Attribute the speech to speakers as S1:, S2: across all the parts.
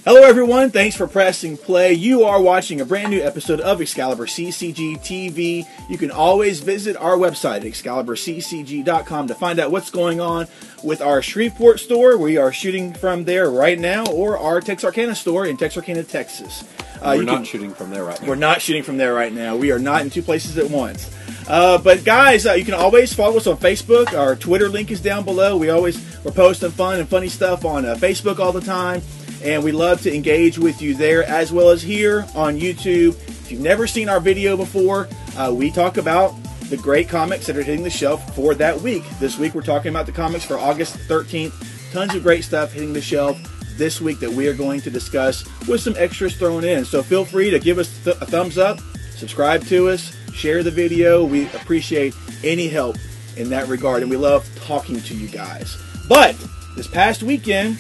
S1: Hello everyone, thanks for pressing play. You are watching a brand new episode of ExcaliburCCGTV. You can always visit our website, ExcaliburCCG.com, to find out what's going on with our Shreveport store. We are shooting from there right now, or our Texarkana store in Texarkana, Texas.
S2: We're not shooting from there right now.
S1: We're not shooting from there right now. We are not in two places at once. But guys, you can always follow us on Facebook. Our Twitter link is down below. We're posting fun and funny stuff on Facebook all the time. And we love to engage with you there as well as here on YouTube. If you've never seen our video before, we talk about the great comics that are hitting the shelf for that week. This week we're talking about the comics for August 13th. Tons of great stuff hitting the shelf this week that we are going to discuss with some extras thrown in. So feel free to give us a thumbs up, subscribe to us, share the video. We appreciate any help in that regard, and we love talking to you guys. But this past weekend,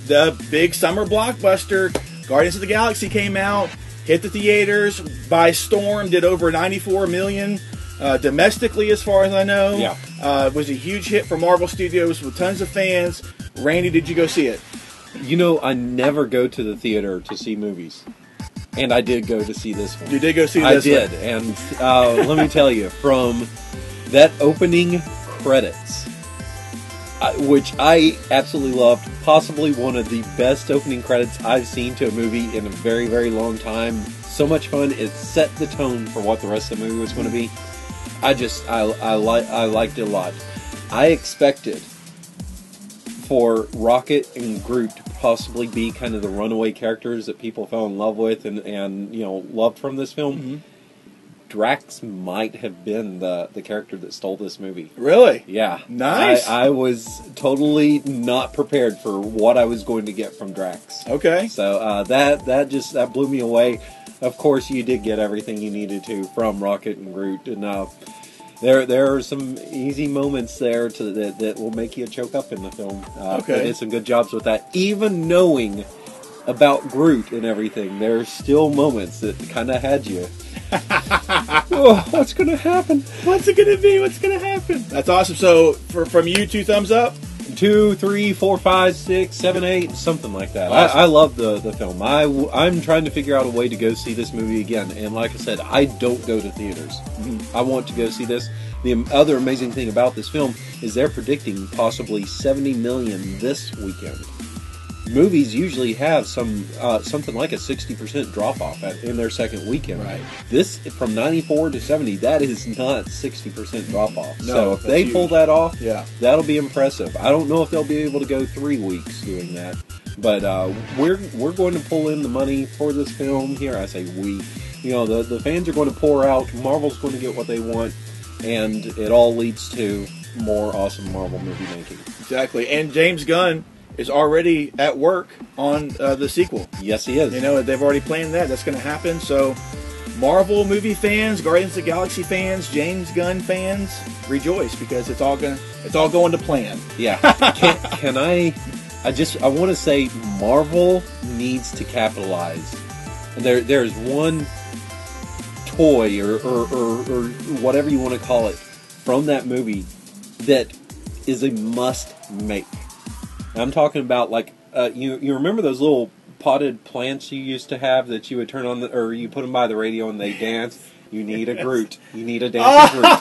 S1: the big summer blockbuster, Guardians of the Galaxy, came out, hit the theaters by storm, did over 94 million domestically, as far as I know.
S2: Yeah.
S1: It was a huge hit for Marvel Studios with tons of fans. Randy, did you go see it?
S2: You know, I never go to the theater to see movies. And I did go to see this one.
S1: You did go see this one?
S2: I did. And let me tell you, from that opening credits, which I absolutely loved, possibly one of the best opening credits I've seen to a movie in a very, very long time. So much fun. It set the tone for what the rest of the movie was going to be. I liked it a lot. I expected for Rocket and Groot to possibly be kind of the runaway characters that people fell in love with and you know, loved from this film. Mm-hmm. Drax might have been the character that stole this movie.
S1: Really?
S2: Yeah.
S1: Nice.
S2: I was totally not prepared for what I was going to get from Drax.
S1: Okay.
S2: So that blew me away. Of course, you did get everything you needed to from Rocket and Groot, and there are some easy moments there that will make you choke up in the film.
S1: Okay.
S2: They did some good jobs with that. Even knowing about Groot and everything, there are still moments that kind of had you. Oh, what's going to happen?
S1: What's it going to be? What's going to happen? That's awesome. So, from you, 2 thumbs up?
S2: 2, 3, 4, 5, 6, 7, 8, something like that.
S1: Awesome.
S2: I love the film. I'm trying to figure out a way to go see this movie again. And like I said, I don't go to theaters. Mm-hmm. I want to go see this. The other amazing thing about this film is they're predicting possibly 70 million this weekend. Movies usually have something like a 60% drop-off in their second weekend.
S1: Right.
S2: This, from 94 to 70, that is not 60% drop-off.
S1: No,
S2: so if they pull that off,
S1: yeah, that'll
S2: be impressive. I don't know if they'll be able to go 3 weeks doing that, but we're going to pull in the money for this film here. I say we. You know, the fans are going to pour out. Marvel's going to get what they want, and it all leads to more awesome Marvel movie making.
S1: Exactly. And James Gunn is already at work on the sequel.
S2: Yes, he is.
S1: You know, they've already planned that. That's going to happen. So, Marvel movie fans, Guardians of the Galaxy fans, James Gunn fans, rejoice, because it's all going to plan.
S2: Yeah. Can I want to say Marvel needs to capitalize. And there's one toy or whatever you want to call it from that movie that is a must make. I'm talking about, like, you remember those little potted plants you used to have that you would turn on, or you put them by the radio and they dance? You need a Groot. You need a dancing Groot.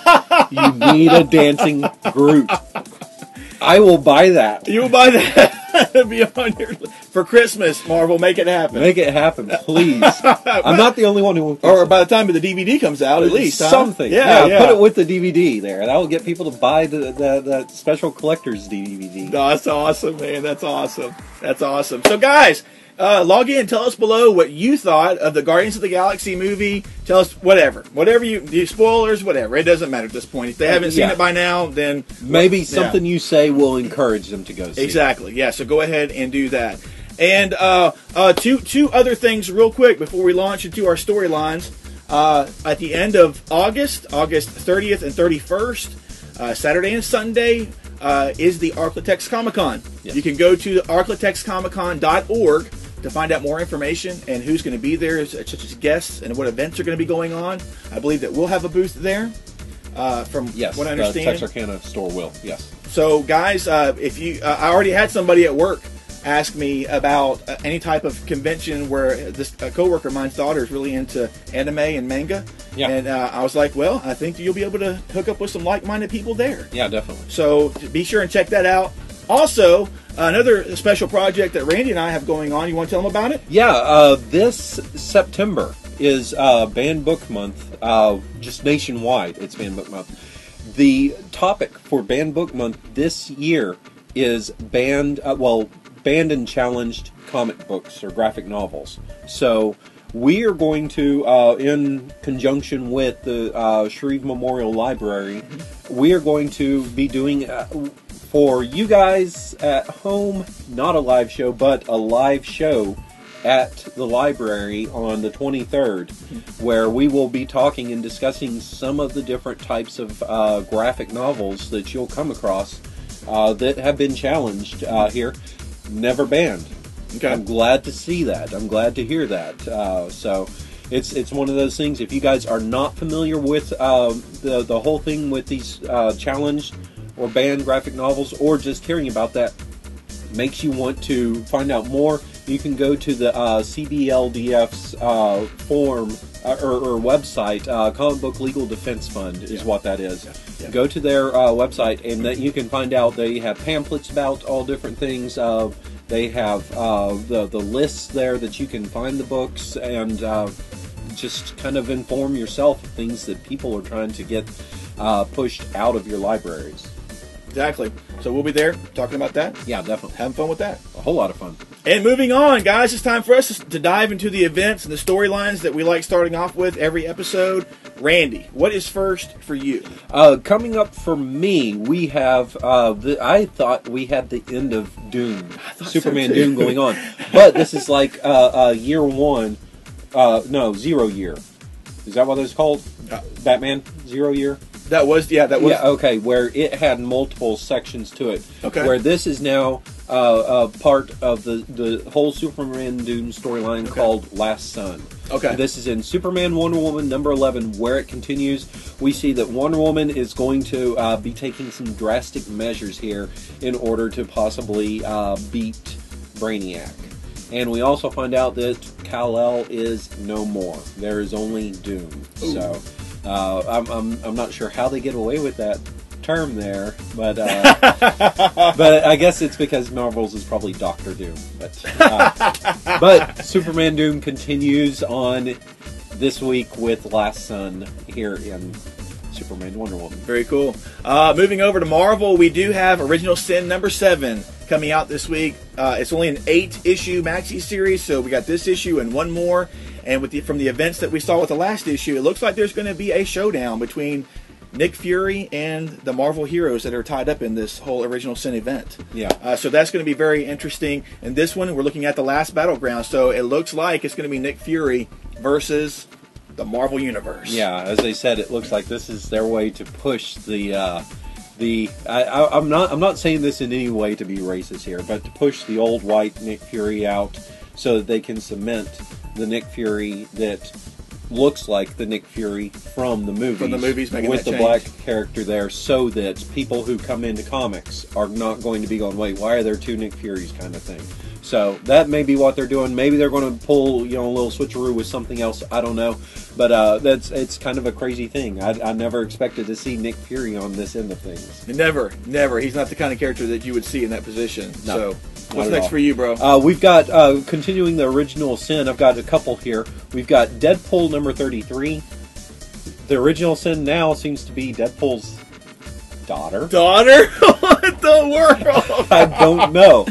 S2: You need a dancing Groot. I will buy that.
S1: You will buy that. It'll be on your for Christmas. Marvel, make it happen.
S2: Make it happen, please. I'm not the only one who.
S1: Or by the time the DVD comes out, at least
S2: something.
S1: Huh? Yeah.
S2: Put it with the DVD there. That will get people to buy the special collector's DVD.
S1: No, that's awesome, man. That's awesome. That's awesome. So, guys, log in. Tell us below what you thought of the Guardians of the Galaxy movie. Tell us whatever you spoilers, whatever. It doesn't matter at this point. If they haven't seen it by now, then
S2: maybe something you say will encourage them to go see.
S1: Exactly. Yeah. So go ahead and do that. And two other things real quick before we launch into our storylines. At the end of August 30th and 31st, Saturday and Sunday, is the Arklatex Comic-Con. Yes. You can go to arklatex.comiccon.org to find out more information and who's going to be there, such as guests and what events are going to be going on. I believe that we'll have a booth there, from what I understand.
S2: The Texarkana store will, yes.
S1: So, guys, if you, I already had somebody at work ask me about any type of convention where this coworker of mine's daughter is really into anime and manga.
S2: Yeah.
S1: And I was like, well, I think you'll be able to hook up with some like-minded people there.
S2: Yeah, definitely.
S1: So be sure and check that out. Also, another special project that Randy and I have going on. You want to tell them about it?
S2: Yeah, this September is Banned Book Month, just nationwide. It's Banned Book Month. The topic for Banned Book Month this year is banned and challenged comic books or graphic novels. So we are going to, in conjunction with the Shreve Memorial Library, we are going to be doing, for you guys at home, not a live show, but a live show at the library on the 23rd, where we will be talking and discussing some of the different types of graphic novels that you'll come across that have been challenged here, never banned.
S1: Okay.
S2: I'm glad to see that. I'm glad to hear that. So it's one of those things. If you guys are not familiar with the whole thing with these challenged or banned graphic novels, or just hearing about that makes you want to find out more, you can go to the CBLDF's forum or website. Comic Book Legal Defense Fund is what that is. Yeah. Go to their website, and that you can find out. They have pamphlets about all different things. They have the lists there that you can find the books, and just kind of inform yourself of things that people are trying to get pushed out of your libraries.
S1: Exactly. So we'll be there talking about that.
S2: Yeah, definitely.
S1: Having fun with that.
S2: A whole lot of fun.
S1: And moving on, guys, it's time for us to dive into the events and the storylines that we like starting off with every episode. Randy, what is first for you?
S2: Coming up for me, we have, I thought we had the end of Doom, Superman
S1: so
S2: Doom going on. But this is like year one, no, 0 year. Is that what it's called? Batman 0 year?
S1: That was.
S2: Yeah, okay, where it had multiple sections to it.
S1: Okay.
S2: Where this is now part of the whole Superman Doom storyline called Last Son.
S1: Okay.
S2: This is in Superman Wonder Woman number 11, where it continues. We see that Wonder Woman is going to be taking some drastic measures here in order to possibly beat Brainiac. And we also find out that Kal-El is no more. There is only Doom. Ooh. So I'm not sure how they get away with that term there, but but I guess it's because Marvel's is probably Doctor Doom. But Superman Doom continues on this week with Last Son here in Superman Wonder Woman.
S1: Very cool. Moving over to Marvel, we do have Original Sin number 7 coming out this week. It's only an 8-issue maxi series, so we got this issue and one more. And from the events that we saw with the last issue, it looks like there's going to be a showdown between Nick Fury and the Marvel heroes that are tied up in this whole Original Sin event.
S2: Yeah.
S1: So that's going to be very interesting. And this one, we're looking at the last battleground, so it looks like it's going to be Nick Fury versus the Universe.
S2: Yeah, as they said, it looks like this is their way to push I'm not saying this in any way to be racist here, but to push the old white Nick Fury out so that they can cement the Nick Fury that looks like the Nick Fury from the movies.
S1: From the movies, making
S2: with
S1: that
S2: the
S1: change.
S2: black character there, so that people who come into comics are not going to be going, wait, why are there two Nick Furies kind of thing. So that may be what they're doing. Maybe they're going to pull, a little switcheroo with something else. I don't know, but it's kind of a crazy thing. I never expected to see Nick Fury on this end of things.
S1: Never. He's not the kind of character that you would see in that position.
S2: No,
S1: so, what's next for you, bro?
S2: We've got continuing the Original Sin. I've got a couple here. We've got Deadpool number 33. The Original Sin now seems to be Deadpool's daughter.
S1: What the world?
S2: I don't know.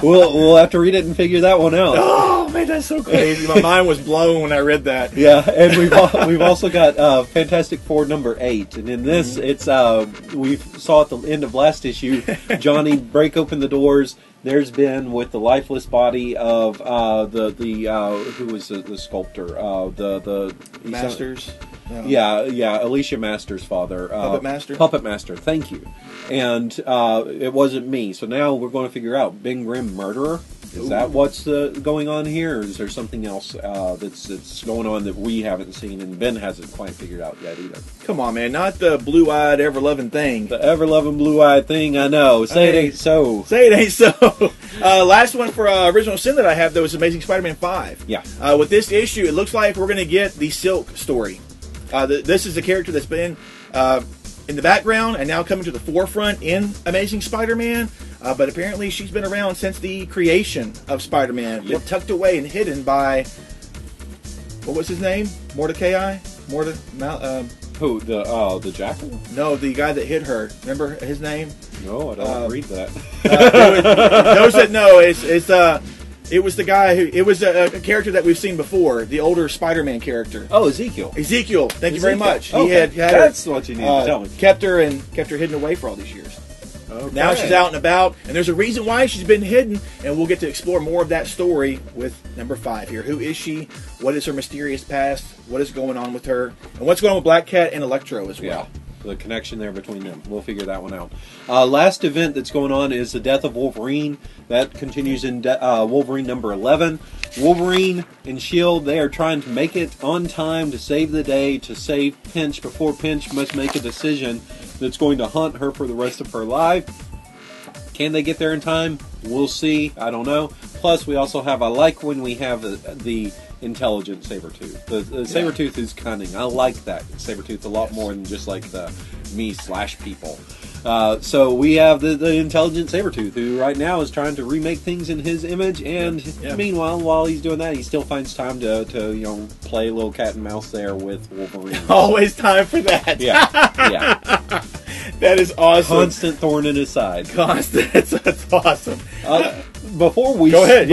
S2: We'll have to read it and figure that one out.
S1: Oh man, that's so crazy! My mind was blown when I read that.
S2: Yeah, and we've also got Fantastic Four number 8, and in this it's we saw at the end of last issue Johnny break open the doors. There's been with the lifeless body of who was the sculptor, the
S1: Masters.
S2: Yeah, Alicia Masters' father. Puppet Master, thank you. And it wasn't me. So now we're going to figure out Bing Grim murderer. Is that what's going on here, or is there something else that's going on that we haven't seen and Ben hasn't quite figured out yet either?
S1: Come on, man. Not the blue-eyed, ever-loving thing.
S2: The ever-loving blue-eyed thing, I know. Say it ain't so.
S1: Say it ain't so. Last one for Original Sin that I have, though, is Amazing Spider-Man 5.
S2: Yeah.
S1: With this issue, it looks like we're going to get the Silk story. This is a character that's been in the background and now coming to the forefront in Amazing Spider-Man. But apparently she's been around since the creation of Spider-Man. Yep. Tucked away and hidden by, what was his name? Mordecai? Who?
S2: The Jackal?
S1: No, the guy that hid her. Remember his name?
S2: No, I don't read that.
S1: Those that know, it was the guy who, it was a character that we've seen before, the older Spider-Man character.
S2: Oh, Ezekiel.
S1: Ezekiel, thank you very much.
S2: Okay.
S1: He had
S2: That's what you need to tell me.
S1: Kept her hidden away for all these years.
S2: Okay.
S1: Now she's out and about, and there's a reason why she's been hidden, and we'll get to explore more of that story with number 5 here. Who is she? What is her mysterious past? What is going on with her? And what's going on with Black Cat and Electro as well?
S2: Yeah, the connection there between them. We'll figure that one out. Last event that's going on is the Death of Wolverine. That continues in Wolverine number 11. Wolverine and S.H.I.E.L.D., they are trying to make it on time to save the day, to save Pinch before Pinch must make a decision that's going to haunt her for the rest of her life. Can they get there in time? We'll see. I don't know. Plus, we also have, I like when we have the intelligent Sabretooth. The Sabretooth is cunning. I like that Sabretooth a lot more than just like the me/people. So we have the intelligent Sabretooth, who right now is trying to remake things in his image, and meanwhile, while he's doing that, he still finds time to play a little cat and mouse there with Wolverine.
S1: Always time for that.
S2: Yeah.
S1: That is awesome.
S2: Constant thorn in his side.
S1: Constant. That's awesome.
S2: Before we
S1: go ahead,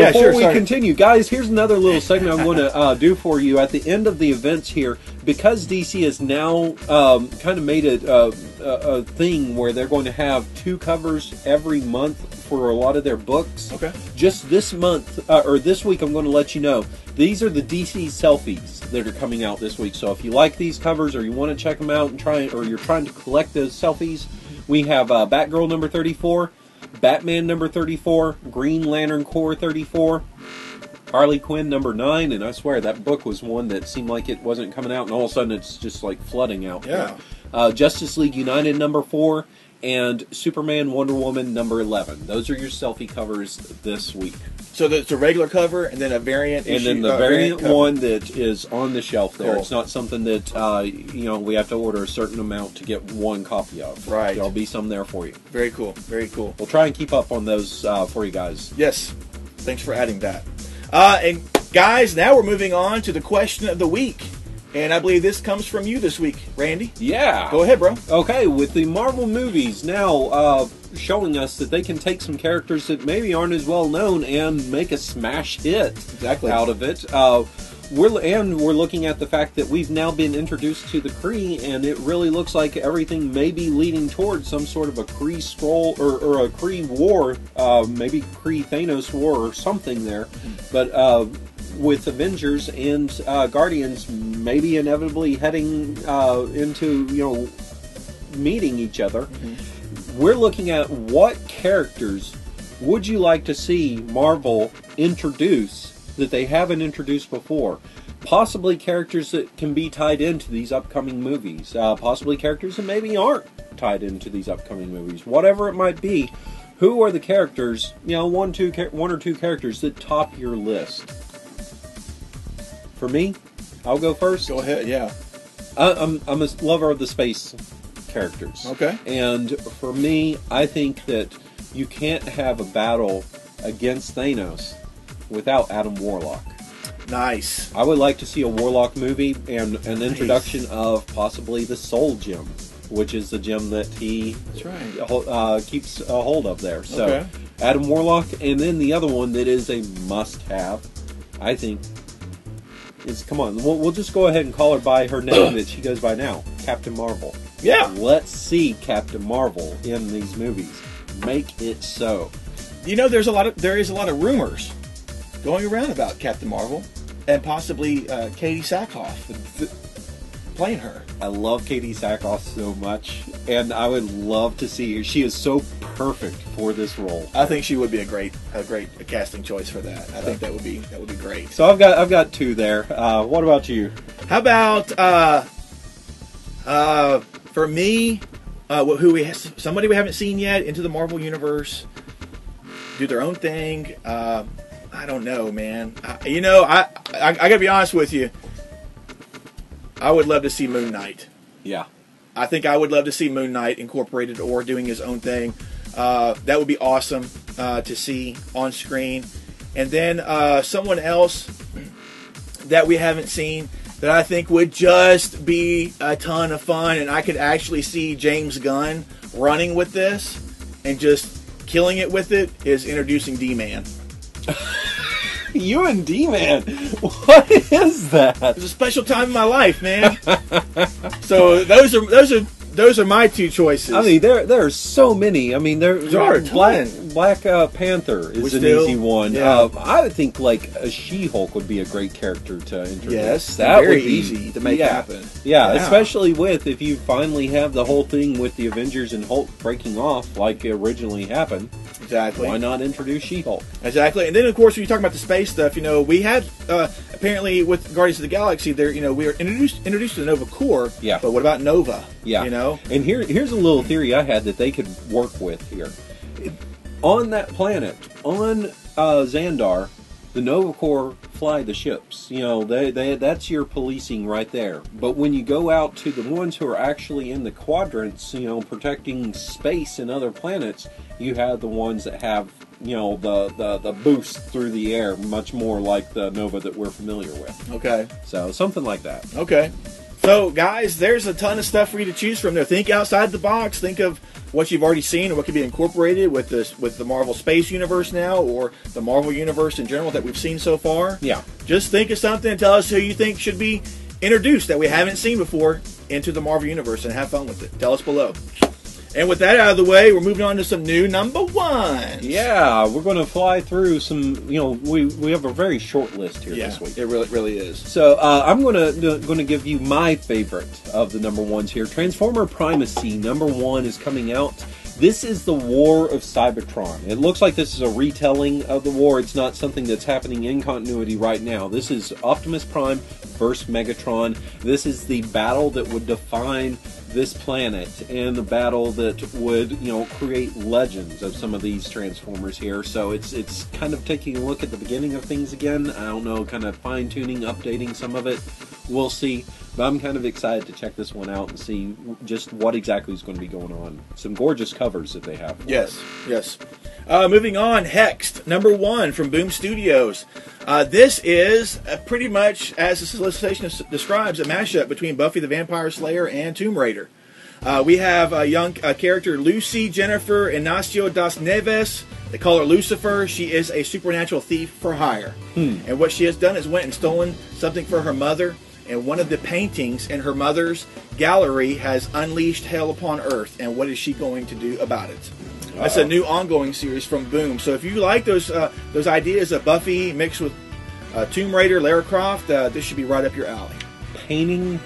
S2: continue, guys, here's another little segment I'm going to do for you at the end of the events here, because DC has now kind of made a thing where they're going to have 2 covers every month for a lot of their books.
S1: Okay.
S2: Just this month or this week, I'm going to let you know these are the DC selfies that are coming out this week. So if you like these covers or you want to check them out and you're trying to collect those selfies, we have Batgirl number 34. Batman number 34, Green Lantern Corps 34, Harley Quinn number 9, and I swear that book was one that seemed like it wasn't coming out, and all of a sudden it's just like flooding out.
S1: Yeah.
S2: Justice League United number 4, and Superman Wonder Woman number 11. Those are your selfie covers this week.
S1: So it's a regular cover and then a variant issue.
S2: And then the variant one that is on the shelf there.
S1: Cool.
S2: It's not something that we have to order a certain amount to get one copy of.
S1: Right.
S2: There'll be some there for you.
S1: Very cool. Very cool.
S2: We'll try and keep up on those for you guys.
S1: Yes. Thanks for adding that. And guys, now we're moving on to the question of the week. And I believe this comes from you this week, Randy.
S2: Yeah.
S1: Go ahead, bro.
S2: Okay, with the Marvel movies now showing us that they can take some characters that maybe aren't as well known and make a smash hit out of it. We're looking at the fact that we've now been introduced to the Kree, and it really looks like everything may be leading towards some sort of a Kree scroll or a Kree war, maybe Kree Thanos war or something there. But with Avengers and Guardians maybe inevitably heading into meeting each other, we're looking at what characters would you like to see Marvel introduce that they haven't introduced before? Possibly characters that can be tied into these upcoming movies. Possibly characters that maybe aren't tied into these upcoming movies. Whatever it might be, who are the characters, one or two characters that top your list? For me, I'll go first.
S1: Go ahead, yeah.
S2: I'm a lover of the space characters.
S1: Okay.
S2: And for me, I think that you can't have a battle against Thanos without Adam Warlock.
S1: Nice.
S2: I would like to see a Warlock movie and an introduction of possibly the Soul Gem, which is the gem that he keeps a hold of there. So Adam Warlock, and then the other one that is a must-have, I think, is, come on, we'll just go ahead and call her by her name that she goes by now, Captain Marvel.
S1: Yeah.
S2: Let's see Captain Marvel in these movies. Make it so.
S1: There is a lot of rumors going around about Captain Marvel and possibly Katie Sackhoff. playing her.
S2: I love Katie Sackhoff so much, and I would love to see her. She is so perfect for this role.
S1: I think she would be a great casting choice for that. I think that would be great.
S2: So I've got 2 there. What about you?
S1: How about for me, somebody we haven't seen yet into the Marvel Universe, do their own thing. I don't know, man. I gotta be honest with you. I would love to see Moon Knight.
S2: Yeah.
S1: I think I would love to see Moon Knight incorporated or doing his own thing. That would be awesome to see on screen. And then someone else that we haven't seen that I think would just be a ton of fun, and I could actually see James Gunn running with this and just killing it with it, is introducing D-Man.
S2: You and D-Man. What is that?
S1: It's a special time in my life, man. So those are my 2 choices.
S2: I mean, there are so many. I mean, there's Black Panther is an easy one.
S1: Yeah.
S2: I would think like a She-Hulk would be a great character to introduce.
S1: Yes,
S2: that
S1: very
S2: would be
S1: easy to make happen.
S2: Yeah, especially if you finally have the whole thing with the Avengers and Hulk breaking off like originally happened.
S1: Exactly.
S2: Why not introduce She-Hulk?
S1: Exactly. And then, of course, when you talk about the space stuff, we had apparently with Guardians of the Galaxy, we were introduced to the Nova Corps.
S2: Yeah.
S1: But what about Nova?
S2: Yeah. And here's a little theory I had that they could work with here. On that planet, on Xandar, the Nova Corps fly the ships. That's your policing right there. But when you go out to the ones who are actually in the quadrants, protecting space and other planets, you have the ones that have, the boost through the air, much more like the Nova that we're familiar with.
S1: Okay.
S2: So something like that.
S1: Okay. So, guys, there's a ton of stuff for you to choose from there. Think outside the box. Think of what you've already seen and what could be incorporated with the Marvel Space Universe now, or the Marvel Universe in general that we've seen so far.
S2: Yeah.
S1: Just think of something and tell us who you think should be introduced that we haven't seen before into the Marvel Universe, and have fun with it. Tell us below. And with that out of the way, we're moving on to some new number ones.
S2: Yeah, we're going to fly through some. We have a very short list here this week.
S1: It really is.
S2: So I'm going to give you my favorite of the number ones here. Transformer Primacy number 1 is coming out. This is the War of Cybertron. It looks like this is a retelling of the war. It's not something that's happening in continuity right now. This is Optimus Prime versus Megatron. This is the battle that would define this planet, and the battle that would create legends of some of these Transformers here. So it's kind of taking a look at the beginning of things again. I don't know, kind of fine-tuning, updating some of it. We'll see. But I'm kind of excited to check this one out and see just what exactly is going to be going on. Some gorgeous covers that they have.
S1: Yes. Moving on, Hexed, number 1 from Boom Studios. This is pretty much, as the solicitation describes, a mashup between Buffy the Vampire Slayer and Tomb Raider. We have a young character, Lucy Jennifer Ignacio das Neves. They call her Lucifer. She is a supernatural thief for hire. And what she has done is went and stolen something for her mother. And one of the paintings in her mother's gallery has unleashed hell upon Earth. And what is she going to do about it? That's a new ongoing series from Boom. So if you like those ideas of Buffy mixed with Tomb Raider, Lara Croft, this should be right up your alley.
S2: Painting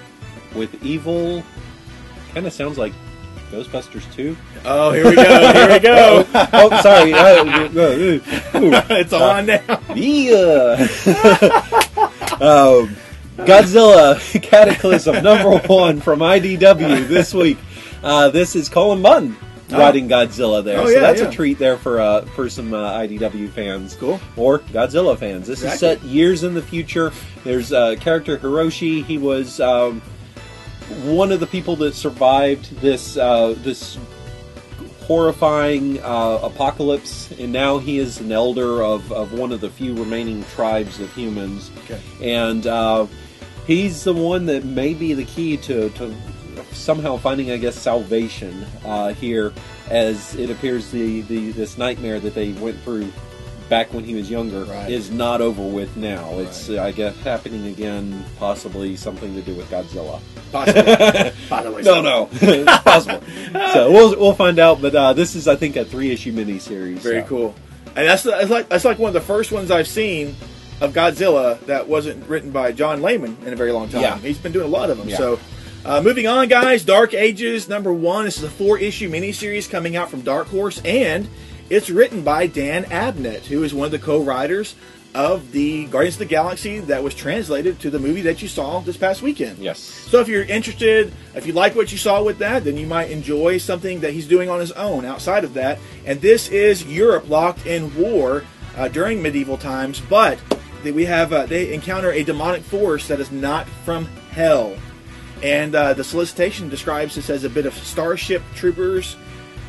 S2: with evil kind of sounds like Ghostbusters 2.
S1: Oh, here we go.
S2: Oh, sorry.
S1: It's on now.
S2: Yeah. Godzilla Cataclysm number 1 from IDW this week. This is Colin Bunn writing Godzilla there. So that's a treat there for some IDW fans.
S1: Cool.
S2: Or Godzilla fans. This is set years in the future. There's character Hiroshi. He was one of the people that survived this horrifying apocalypse, and now he is an elder of one of the few remaining tribes of humans.
S1: Okay.
S2: And he's the one that may be the key to somehow finding, I guess, salvation here, as it appears this nightmare that they went through back when he was younger is not over with now. It's I guess happening again, possibly something to do with Godzilla.
S1: Possibly.
S2: No, it's possible. So we'll find out. But this is, I think, a 3-issue miniseries.
S1: Very cool. And that's like one of the first ones I've seen of Godzilla that wasn't written by John Layman in a very long time.
S2: Yeah.
S1: He's been doing a lot of them.
S2: Yeah.
S1: So Moving on, guys, Dark Ages #1. This is a 4-issue miniseries coming out from Dark Horse, and it's written by Dan Abnett, who is one of the co-writers of the Guardians of the Galaxy that was translated to the movie that you saw this past weekend.
S2: Yes.
S1: So if you're interested, if you like what you saw with that, then you might enjoy something that he's doing on his own outside of that. And this is Europe locked in war during medieval times, but they encounter a demonic force that is not from hell. And the solicitation describes this as a bit of Starship Troopers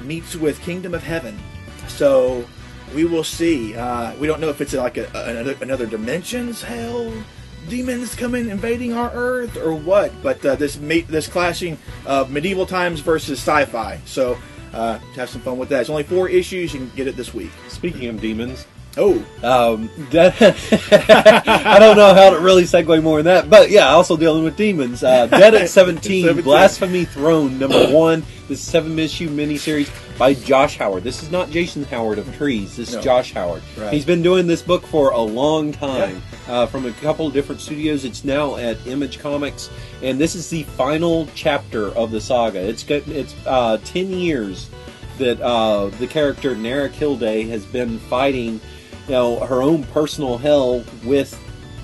S1: meets with Kingdom of Heaven. So we will see. We don't know if it's like another dimension's hell, demons coming invading our Earth, or what. But this clashing of medieval times versus sci-fi. So have some fun with that. It's only 4 issues. You can get it this week.
S2: Speaking of demons.
S1: Oh.
S2: I don't know how to really segue more than that, but yeah, also dealing with demons. Dead at 17, Blasphemy Throne, #1. This 7-issue miniseries by Josh Howard. This is not Jason Howard of Trees. This is Josh Howard.
S1: Right.
S2: He's been doing this book for a long time, from a couple of different studios. It's now at Image Comics, and this is the final chapter of the saga. It's 10 years that the character Nara Kilday has been fighting, her own personal hell with,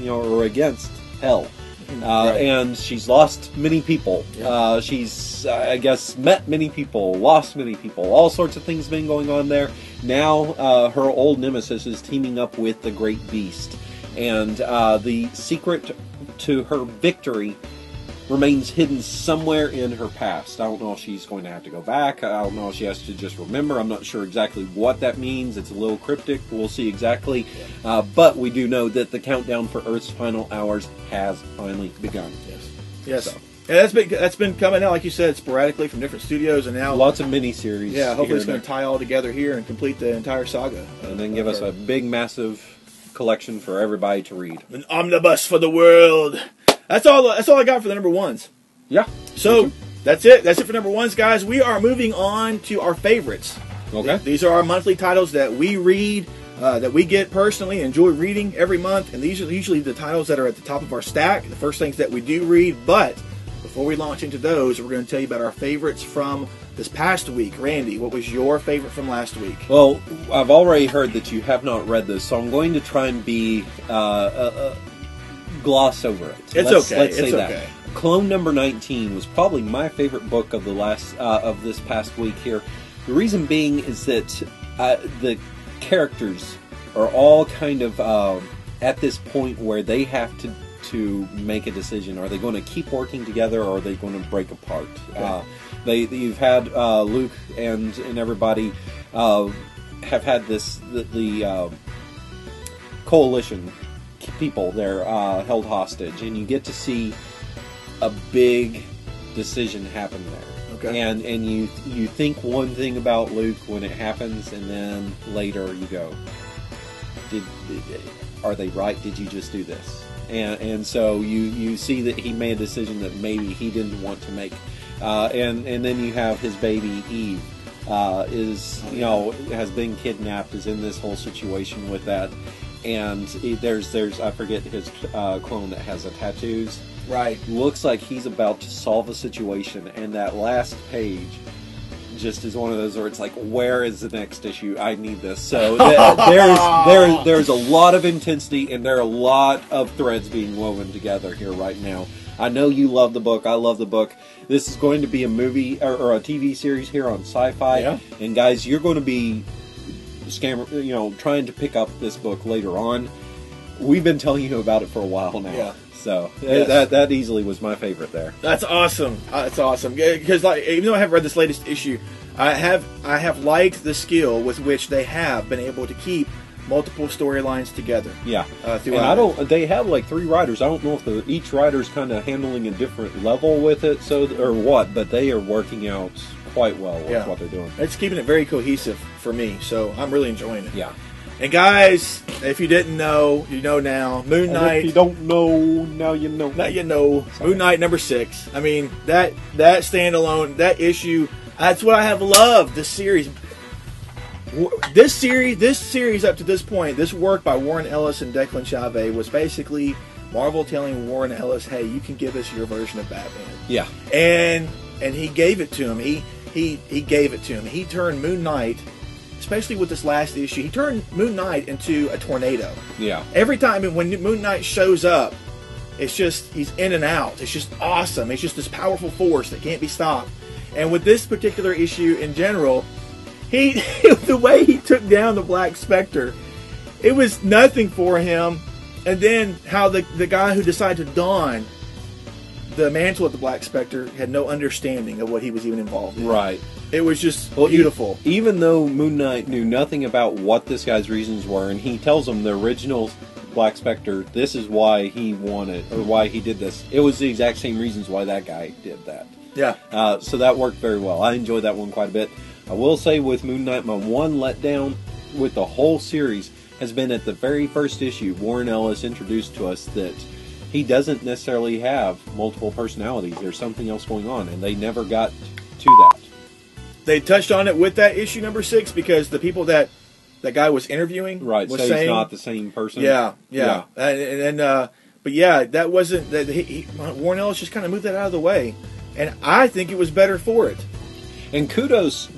S2: or against hell. And she's lost many people. She's, I guess, met many people, lost many people. All sorts of things been going on there. Now, her old nemesis is teaming up with the Great Beast. And the secret to her victory remains hidden somewhere in her past. I don't know if she's going to have to go back. I don't know if she has to just remember. I'm not sure exactly what that means. It's a little cryptic. We'll see exactly. But we do know that the countdown for Earth's final hours has finally begun.
S1: Yes.
S2: So.
S1: Yeah, that's been coming out, like you said, sporadically from different studios, and now
S2: lots of miniseries.
S1: Yeah, hopefully it's going to tie all together here and complete the entire saga,
S2: and then give us a big, massive collection for everybody to read.
S1: An omnibus for the world. That's all I got for the #1s.
S2: Yeah.
S1: So that's it. That's it for #1s, guys. We are moving on to our favorites.
S2: Okay.
S1: These are our monthly titles that we read, that we get personally, enjoy reading every month, and these are usually the titles that are at the top of our stack, the first things that we do read. But before we launch into those, we're going to tell you about our favorites from this past week. Randy, what was your favorite from last week?
S2: Well, I've already heard that you have not read this, so I'm going to try and be gloss over it.
S1: Let's
S2: say
S1: it's
S2: that.
S1: Okay.
S2: Clone number 19 was probably my favorite book of the last of this past week here. The reason being is that the characters are all kind of at this point where they have to make a decision. Are they going to keep working together, or are they going to break apart? Okay. You've had Luke and everybody have had the coalition people there held hostage, and you get to see a big decision happen there.
S1: Okay.
S2: And you think one thing about Luke when it happens, and then later you go, are they right? Did you just do this? And so you see that he made a decision that maybe he didn't want to make. And then you have his baby Eve has been kidnapped, is in this whole situation with that. And there's I forget his clone that has the tattoos.
S1: Right.
S2: Looks like he's about to solve a situation, and that last page just is one of those where it's like, where is the next issue? I need this. So there's a lot of intensity, and there are a lot of threads being woven together here right now. I know you love the book. I love the book. This is going to be a movie or a TV series here on Sci-Fi.
S1: Yeah.
S2: And guys, you're going to be trying to pick up this book later on. We've been telling you about it for a while now.
S1: Yeah.
S2: So
S1: yes.
S2: that easily was my favorite there.
S1: That's awesome. That's awesome. Because even though I haven't read this latest issue, I have liked the skill with which they have been able to keep multiple storylines together.
S2: Yeah.
S1: Throughout.
S2: And they have like 3 writers. I don't know if each writer's kind of handling a different level with it, or what, but they are working out quite well with what they're doing.
S1: It's keeping it very cohesive for me, so I'm really enjoying it.
S2: Yeah.
S1: And guys, if you didn't know, you know now. Moon Knight.
S2: If you don't know, now you know.
S1: Now you know. Sorry. Moon Knight #6. I mean, that standalone, that issue, that's what I have loved this series. This series up to this point, this work by Warren Ellis and Declan Chavez was basically Marvel telling Warren Ellis, "Hey, you can give us your version of Batman."
S2: Yeah.
S1: And he gave it to him. He gave it to him. He turned Moon Knight, especially with this last issue, he turned Moon Knight into a tornado.
S2: Yeah.
S1: Every time when Moon Knight shows up, it's just, he's in and out. It's just awesome. It's just this powerful force that can't be stopped. And with this particular issue in general, the way he took down the Black Spectre, it was nothing for him. And then how the guy who decided to don the mantle of the Black Spectre had no understanding of what he was even involved in.
S2: Right.
S1: It was just beautiful.
S2: Even though Moon Knight knew nothing about what this guy's reasons were, and he tells him the original Black Spectre, this is why he wanted, or why he did this. It was the exact same reasons why that guy did that.
S1: Yeah.
S2: So that worked very well. I enjoyed that one quite a bit. I will say with Moon Knight, my one letdown with the whole series has been at the very first issue, Warren Ellis introduced to us that he doesn't necessarily have multiple personalities. There's something else going on, and they never got to that.
S1: They touched on it with that issue number 6 because the people that guy was interviewing
S2: was
S1: so
S2: saying, he's not the same person.
S1: Yeah. But yeah, that wasn't that. Warren Ellis just kind of moved that out of the way, and I think it was better for it.
S2: And kudos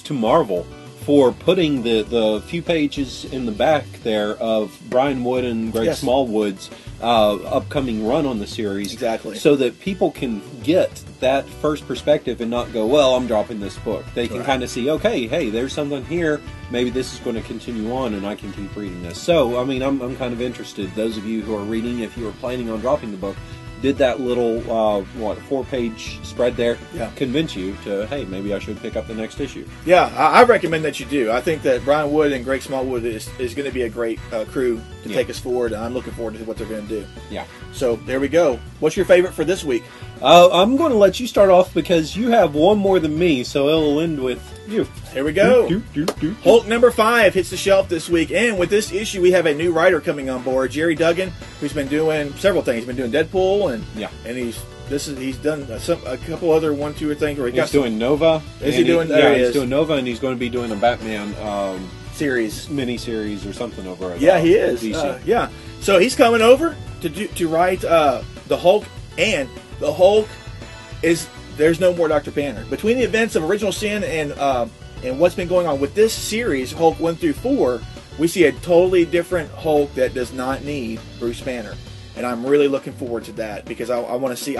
S2: to Marvel for putting the few pages in the back there of Brian Wood and Greg Smallwood's upcoming run on the series.
S1: Exactly.
S2: So that people can get that first perspective and not go, well, I'm dropping this book. They can kind of see, okay, hey, there's something here. Maybe this is going to continue on and I can keep reading this. So, I mean, I'm kind of interested. Those of you who are reading, if you were planning on dropping the book, did that little, 4-page spread there convince you to, hey, maybe I should pick up the next issue?
S1: Yeah, I recommend that you do. I think that Brian Wood and Greg Smallwood is going to be a great crew to take us forward, and I'm looking forward to what they're going to do. Yeah. So, there we go. What's your favorite for this week?
S2: I'm going to let you start off because you have one more than me, so it'll end with you.
S1: Here we go. Hulk number 5 hits the shelf this week, and with this issue, we have a new writer coming on board, Jerry Duggan, who's been doing several things. He's been doing Deadpool, and he's done a couple other 1, 2 things. Where
S2: he's doing Nova.
S1: Is he doing?
S2: He's doing Nova, and he's going to be doing a Batman
S1: series,
S2: mini-series or something over.
S1: Yeah, he is. Yeah, so he's coming over to write the Hulk, and the Hulk is. There's no more Dr. Banner. Between the events of Original Sin and what's been going on with this series, Hulk 1 through 4, we see a totally different Hulk that does not need Bruce Banner. And I'm really looking forward to that because I want to see,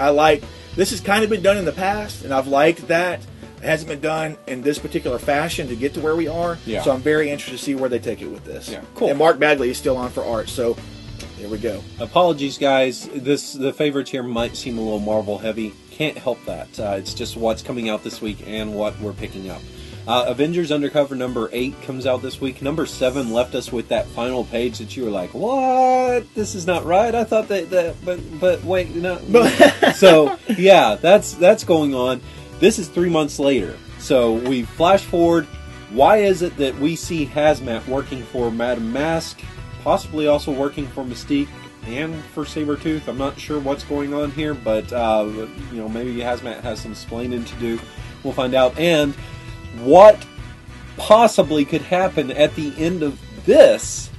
S1: this has kind of been done in the past, and I've liked that. It hasn't been done in this particular fashion to get to where we are. Yeah. So I'm very interested to see where they take it with this.
S2: Yeah, cool.
S1: And Mark Bagley is still on for art, so here we go.
S2: Apologies, guys. The favorites here might seem a little Marvel heavy. Can't help that. It's just what's coming out this week and what we're picking up. Avengers Undercover number 8 comes out this week. Number 7 left us with that final page that you were like, what? This is not right. I thought but wait, no. So, yeah, that's going on. This is 3 months later. So we flash forward. Why is it that we see Hazmat working for Madame Mask, possibly also working for Mystique and for Sabretooth? I'm not sure what's going on here, but maybe Hazmat has some explaining to do. We'll find out. And what possibly could happen at the end of this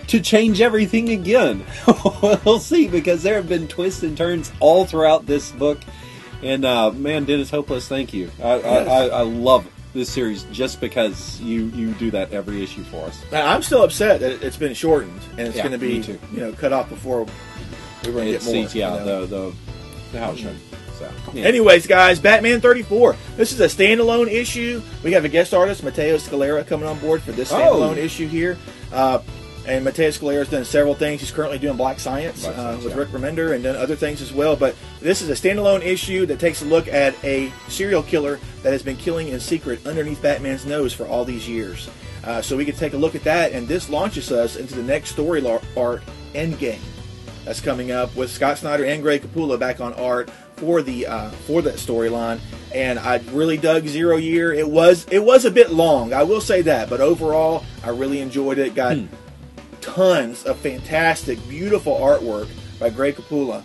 S2: to change everything again? We'll see, because there have been twists and turns all throughout this book. And man, Dennis Hopeless, thank you. I love this series just because you do that every issue for us.
S1: I'm still upset that it's been shortened and it's going to be cut off before we were going to get more.
S2: The house show. So, yeah.
S1: Anyways, guys, Batman 34. This is a standalone issue. We have a guest artist, Matteo Scalera, coming on board for this standalone issue here. And Matteo Scalera has done several things. He's currently doing Black Science with Rick Remender and done other things as well. But this is a standalone issue that takes a look at a serial killer that has been killing in secret underneath Batman's nose for all these years. So we can take a look at that, and this launches us into the next story arc, Endgame. That's coming up with Scott Snyder and Greg Capullo back on art for that storyline. And I really dug Zero Year. It was a bit long, I will say that, but overall I really enjoyed it. Got tons of fantastic, beautiful artwork by Greg Capullo,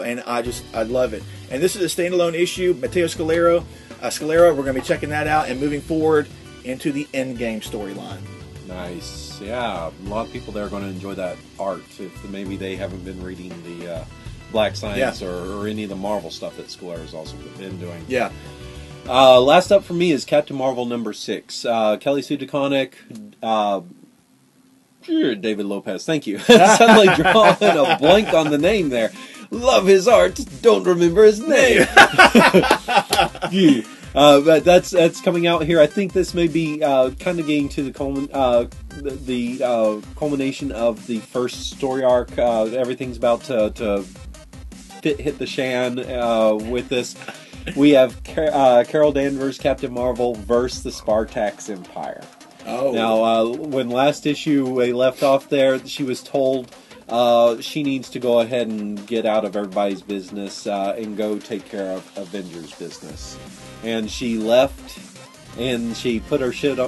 S1: and I love it. And this is a standalone issue. Matteo Scalera, we're going to be checking that out and moving forward into the Endgame storyline.
S2: Nice. Yeah, a lot of people there are going to enjoy that art if maybe they haven't been reading the Black Science or any of the Marvel stuff that Square has also been doing.
S1: Yeah.
S2: Last up for me is Captain Marvel #6. Kelly Sue DeConnick, David Lopez. Thank you. Suddenly drawing a blank on the name there. Love his art. Don't remember his name. But that's coming out here. I think this may be kind of getting to the culmination of the first story arc. Everything's about to hit the shan with this. We have Carol Danvers, Captain Marvel, versus the Spartax Empire.
S1: Oh.
S2: Now, when last issue we left off there, she was told she needs to go ahead and get out of everybody's business and go take care of Avengers business. And she left, and she put her ship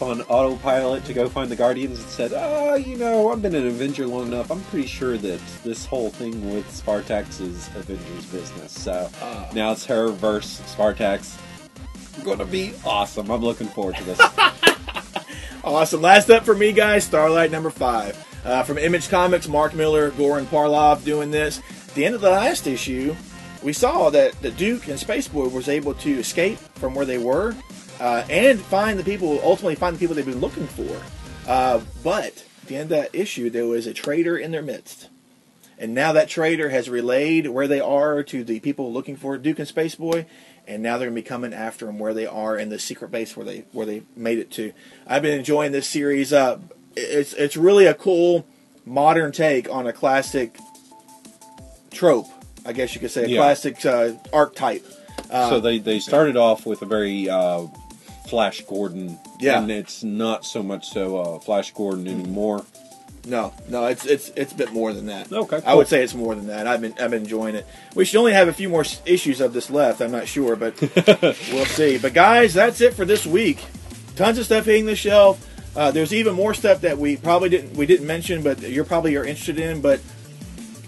S2: on autopilot to go find the Guardians and said, I've been an Avenger long enough. I'm pretty sure that this whole thing with Spartax is Avengers business. So now it's her versus Spartax. Going to be awesome. I'm looking forward to this.
S1: Awesome. Last up for me, guys, Starlight #5. From Image Comics, Mark Miller, Goran Parlov doing this. At the end of the last issue, we saw that the Duke and Space Boy was able to escape from where they were and ultimately find the people they've been looking for. But at the end of that issue, there was a traitor in their midst. And now that traitor has relayed where they are to the people looking for Duke and Space Boy. And now they're going to be coming after them where they are in the secret base where they made it to. I've been enjoying this series. It's really a cool modern take on a classic trope, I guess you could say, a classic archetype.
S2: So they started off with a very Flash Gordon, and it's not so much so Flash Gordon anymore.
S1: No, it's a bit more than that.
S2: Okay, cool.
S1: I would say it's more than that. I've been enjoying it. We should only have a few more issues of this left. I'm not sure, but we'll see. But guys, that's it for this week. Tons of stuff hitting the shelf. There's even more stuff that we didn't mention, but you're probably interested in. But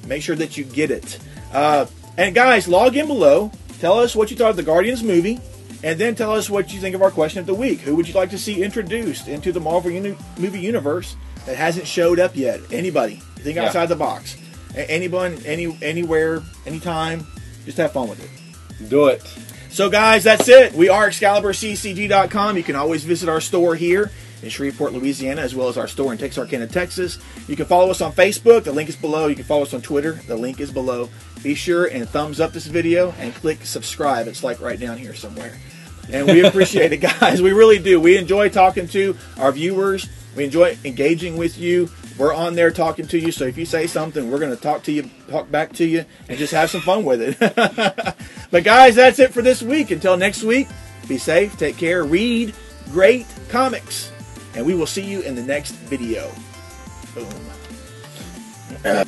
S1: make sure that you get it. And guys, log in below. Tell us what you thought of the Guardians movie, and then tell us what you think of our question of the week. Who would you like to see introduced into the Marvel movie universe that hasn't showed up yet? Anybody? Think outside the box. Anyone, anywhere, anytime. Just have fun with it.
S2: Do it.
S1: So guys, that's it. We are ExcaliburCCG.com. You can always visit our store here in Shreveport, Louisiana, as well as our store in Texarkana, Texas. You can follow us on Facebook. The link is below. You can follow us on Twitter. The link is below. Be sure and thumbs up this video and click subscribe. It's like right down here somewhere. And we appreciate it, guys. We really do. We enjoy talking to our viewers. We enjoy engaging with you. We're on there talking to you. So if you say something, we're going to talk back to you, and just have some fun with it. But guys, that's it for this week. Until next week, be safe, take care, read great comics, and we will see you in the next video. Boom.